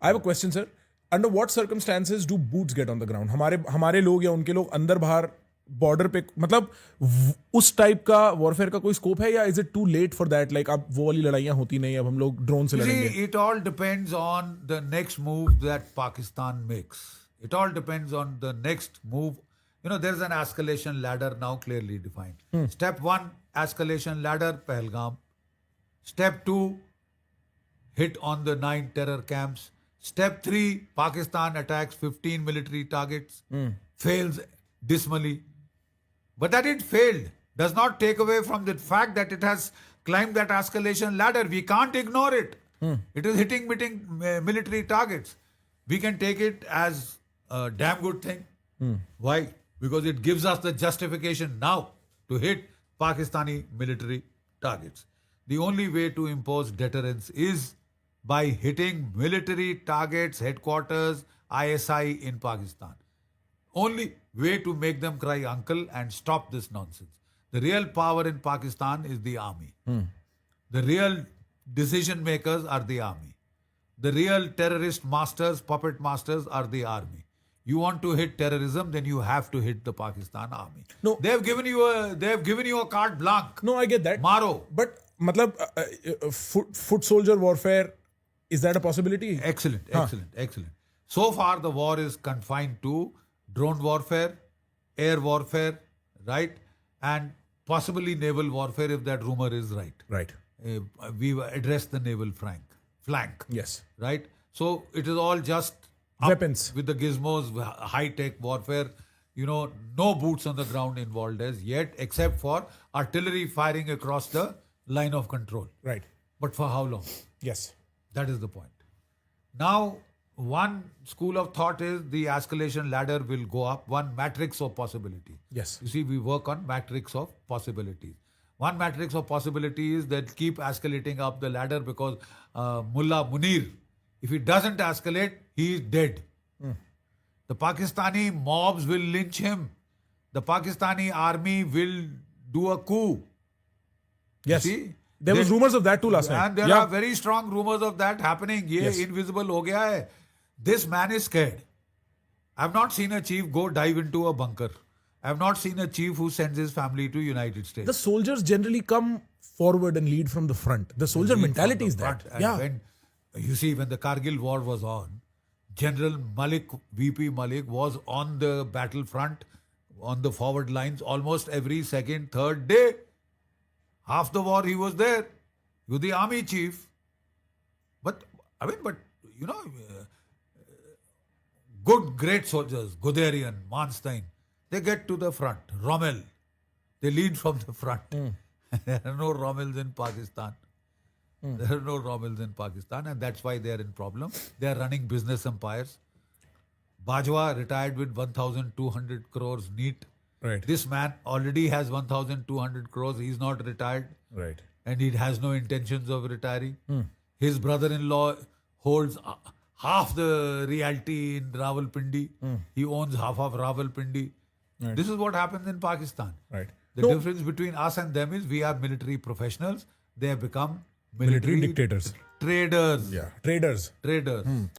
I have a question, sir. Under what circumstances do boots get on the ground? हमारे लोग या उनके लोग अंदर बाहर बॉर्डर पे, मतलब उस टाइप का वॉरफेयर का कोई स्कोप है, या is it too late for that? Like अब वो वाली लड़ाइयां होती नहीं, अब हम लोग ड्रोन से You लड़ेंगे. see, it all depends on the next move that Pakistan makes. It all depends on the next move. You know, there's an escalation ladder now clearly defined. Step 1, escalation ladder, Pahalgam. Step 2, hit on the 9 terror camps. Step 3, Pakistan attacks 15 military targets. Fails dismally. But that it failed does not take away from the fact that it has climbed that escalation ladder. We can't ignore it. It is hitting military targets. We can take it as a damn good thing. Why? Because it gives us the justification now to hit Pakistani military targets. The only way to impose deterrence is by hitting military targets, headquarters, ISI in Pakistan. Only way to make them cry uncle and stop this nonsense. The real power in Pakistan is the army. The real decision makers are the army. The real terrorist masters, puppet masters are the army. You want to hit terrorism, then you have to hit the Pakistan army. No. They've given you a carte blanche. No, I get that. Maro. But मतलब foot soldier warfare, is that a possibility? Excellent. So far, the war is confined to drone warfare, air warfare, right? And possibly naval warfare if that rumor is right. Right. We've addressed the naval flank. Yes. Right? So it is all just Weapons. With the gizmos, high-tech warfare. You know, no boots on the ground involved as yet, except for artillery firing across the line of control. Right. But for how long? Yes. That is the point. Now, one school of thought is the escalation ladder will go up, one matrix of possibility. Yes. You see, we work on matrix of possibilities. One matrix of possibility is that keep escalating up the ladder because Mullah Munir, if he doesn't escalate, he is dead. The Pakistani mobs will lynch him. The Pakistani army will do a coup. Yes. See? There was rumors of that too last night. And there are very strong rumors of that happening. Ye invisible ho gaya hai. This man is scared. I've not seen a chief go dive into a bunker. I've not seen a chief who sends his family to United States. The soldiers generally come forward and lead from the front. The soldier mentality is that. And when, you see, when the Kargil war was on, General Malik, VP Malik was on the battlefront, on the forward lines almost every second, third day. Half the war he was there. He was the army chief. But you know, good, great soldiers, Guderian, Manstein, they get to the front. Rommel, they lead from the front. There are no Rommels in Pakistan. There are no Rommels in Pakistan, and that's why they are in problem. They are running business empires. Bajwa retired with 1,200 crores neat. Right. This man already has 1,200 crores. He's not retired. Right. And he has no intentions of retiring. His brother-in-law holds half the realty in Rawalpindi. He owns half of Rawalpindi. Right. This is what happens in Pakistan. Right. The difference between us and them is we are military professionals. They have become Military dictators. Traders. Yeah. Traders.